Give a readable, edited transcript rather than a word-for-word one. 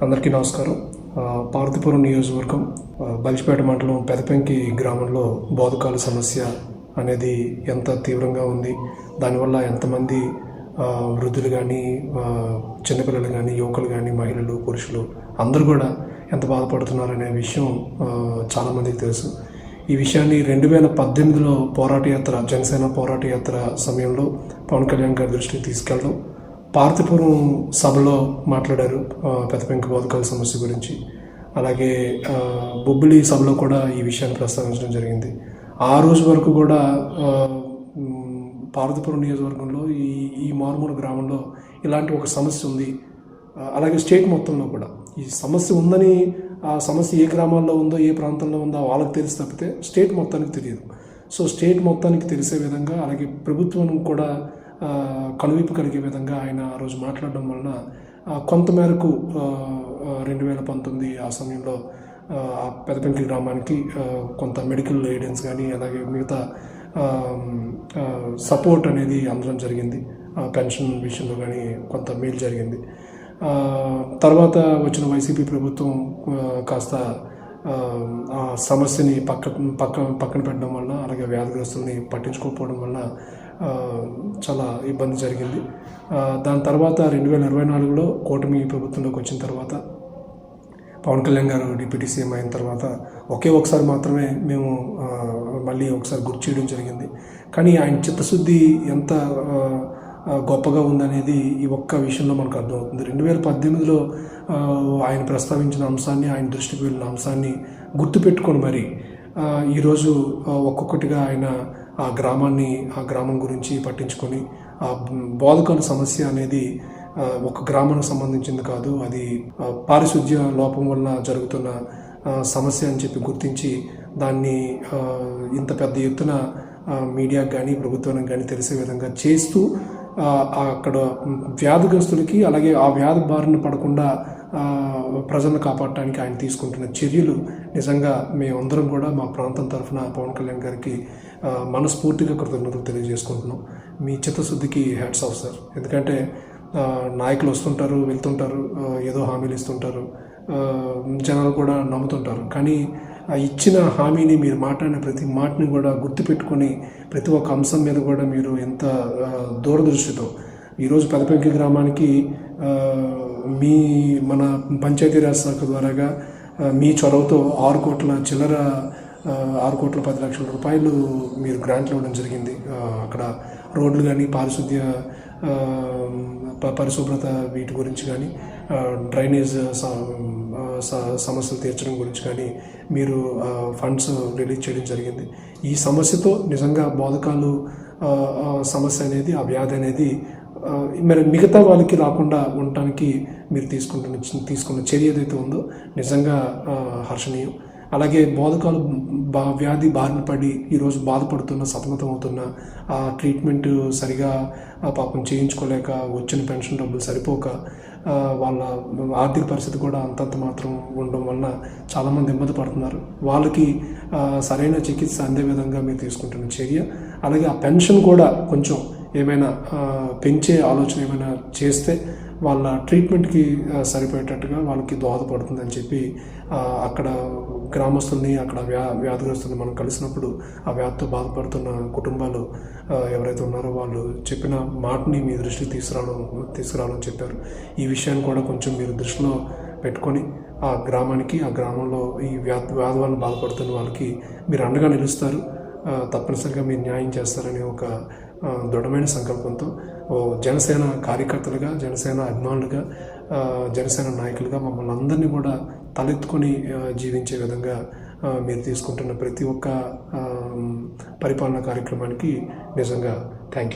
అందరికీ నమస్కారం. పార్వతీపురం నియోజకవర్గం బలిజిపేట మండలం పెదపెంకి గ్రామంలో బోధకాల సమస్య అనేది ఎంత తీవ్రంగా ఉంది, దానివల్ల ఎంతమంది వృద్ధులు కానీ, చిన్నపిల్లలు కానీ, యువకులు కానీ, మహిళలు, పురుషులు అందరూ కూడా ఎంత బాధపడుతున్నారనే విషయం చాలామందికి తెలుసు. ఈ విషయాన్ని 2018లో జనసేన పోరాట యాత్ర సమయంలో పవన్ కళ్యాణ్ గారి దృష్టికి తీసుకెళ్ళడం, పార్వతీపురం సభలో మాట్లాడారు పెదపెంకి బోధకాల సమస్య గురించి. అలాగే బొబ్బిలి సభలో కూడా ఈ విషయాన్ని ప్రస్తావించడం జరిగింది. ఆ రోజు వరకు కూడా పార్వతీపురం నియోజకవర్గంలో ఈ మారుమూల గ్రామంలో ఇలాంటి ఒక సమస్య ఉంది, అలాగే స్టేట్ మొత్తంలో కూడా ఈ సమస్య ఉందని, ఆ సమస్య ఏ గ్రామాల్లో ఉందో, ఏ ప్రాంతంలో ఉందో వాళ్ళకి తెలిసి తప్పితే స్టేట్ మొత్తానికి తెలియదు. సో స్టేట్ మొత్తానికి తెలిసే విధంగా, అలాగే ప్రభుత్వం కూడా కనువిప్పు కలిగే విధంగా ఆయన ఆ రోజు మాట్లాడడం వలన కొంతమేరకు 2019 ఆ సమయంలో ఆ పెదపెంకి గ్రామానికి కొంత మెడికల్ ఎయిడెన్స్ కానీ, అలాగే మిగతా సపోర్ట్ అనేది అందడం జరిగింది. పెన్షన్ విషయంలో కానీ కొంత మేలు జరిగింది. తర్వాత వచ్చిన వైసీపీ ప్రభుత్వం కాస్త ఆ సమస్యని పక్కన పెట్టడం వల్ల, అలాగే వ్యాధిగ్రస్తుల్ని పట్టించుకోకపోవడం వల్ల చాలా ఇబ్బంది జరిగింది. దాని తర్వాత 2024లో కూటమి ప్రభుత్వంలోకి వచ్చిన తర్వాత, పవన్ కళ్యాణ్ గారు డిప్యూటీ సీఎం అయిన తర్వాత ఒకసారి మాత్రమే మేము మళ్ళీ ఒకసారి గుర్తు చేయడం జరిగింది. కానీ ఆయన చిత్తశుద్ధి ఎంత గొప్పగా ఉందనేది ఈ ఒక్క విషయంలో మనకు అర్థమవుతుంది. 2018లో ఆయన ప్రస్తావించిన అంశాన్ని, ఆయన దృష్టికి వెళ్ళిన అంశాన్ని గుర్తుపెట్టుకొని మరి ఈరోజు ఒక్కొక్కటిగా ఆయన ఆ గ్రామం గురించి పట్టించుకొని, ఆ బోధకాల సమస్య అనేది ఒక గ్రామానికి సంబంధించింది కాదు, అది పారిశుద్ధ్య లోపం వల్ల జరుగుతున్న సమస్య అని చెప్పి గుర్తించి దాన్ని ఇంత పెద్ద ఎత్తున మీడియాకు కానీ, ప్రభుత్వానికి కానీ తెలిసే విధంగా చేస్తూ అక్కడ వ్యాధిగ్రస్తులకి, అలాగే ఆ వ్యాధి బారిన పడకుండా ప్రజలను కాపాడటానికి ఆయన తీసుకుంటున్న చర్యలు నిజంగా మేమందరం కూడా మా ప్రాంతం తరఫున పవన్ కళ్యాణ్ గారికి మనస్ఫూర్తిగా కృతజ్ఞతలు తెలియజేసుకుంటున్నాం. మీ చిత్తశుద్ధికి హ్యాట్స్ ఆఫ్ సార్. ఎందుకంటే నాయకులు వస్తుంటారు, వెళ్తుంటారు, ఏదో హామీలు ఇస్తుంటారు, జనాలు కూడా నమ్ముతుంటారు. కానీ ఆ ఇచ్చిన హామీని, మీరు మాట్లాడిన ప్రతి మాటని కూడా గుర్తుపెట్టుకొని, ప్రతి ఒక్క అంశం మీద కూడా మీరు ఎంత దూరదృష్టితో ఈరోజు పెదపెంకి గ్రామానికి మన పంచాయతీరాజ్ శాఖ ద్వారాగా మీ చొరవతో 6 కోట్ల చిల్లర 6 కోట్ల 10 లక్షల రూపాయలు మీరు గ్రాంట్లు ఇవ్వడం జరిగింది. అక్కడ రోడ్లు కానీ, పరిశుభ్రత వీటి గురించి కానీ, డ్రైనేజ్ సమస్యలు తీర్చడం గురించి కానీ మీరు ఫండ్స్ రిలీజ్ చేయడం జరిగింది. ఈ సమస్యతో నిజంగా బోధకాలు సమస్య అనేది, ఆ వ్యాధి అనేది మరి మిగతా వాళ్ళకి రాకుండా ఉండటానికి మీరు తీసుకున్న చర్య ఏదైతే ఉందో నిజంగా హర్షణీయం. అలాగే బోధకాలు వ్యాధి బారిన పడి ఈరోజు బాధపడుతున్న, సతమతం అవుతున్న, ఆ ట్రీట్మెంట్ సరిగా పాపం చేయించుకోలేక, వచ్చిన పెన్షన్ డబ్బులు సరిపోక, వాళ్ళ ఆర్థిక పరిస్థితి కూడా అంతంత మాత్రం ఉండడం వలన చాలామంది ఇబ్బంది పడుతున్నారు. వాళ్ళకి సరైన చికిత్స అందే విధంగా మీరు తీసుకుంటున్న చర్య, అలాగే ఆ పెన్షన్ కూడా కొంచెం ఏమైనా పెంచే ఆలోచన ఏమైనా చేస్తే వాళ్ళ ట్రీట్మెంట్కి సరిపోయేటట్టుగా వాళ్ళకి దోహదపడుతుందని చెప్పి అక్కడ గ్రామస్తుల్ని, అక్కడ వ్యాధిగ్రస్తుల్ని మనం కలిసినప్పుడు ఆ వ్యాధితో బాధపడుతున్న కుటుంబాలు ఎవరైతే ఉన్నారో వాళ్ళు చెప్పిన మాటని మీ దృష్టికి తీసుకురావాలని చెప్పారు. ఈ విషయాన్ని కూడా కొంచెం మీరు దృష్టిలో పెట్టుకొని ఆ గ్రామంలో ఈ వ్యాధి వల్ల బాధపడుతున్న వాళ్ళకి మీరు అండగా నిలుస్తారు, తప్పనిసరిగా మీరు న్యాయం చేస్తారనే ఒక దృఢమైన సంకల్పంతో జనసేన కార్యకర్తలుగా, జనసేన అభిమానులుగా, జనసేన నాయకులుగా మమ్మల్ని అందరినీ కూడా తలెత్తుకొని జీవించే విధంగా మీరు తీసుకుంటున్న ప్రతి ఒక్క పరిపాలనా కార్యక్రమానికి నిజంగా థ్యాంక్ యూ.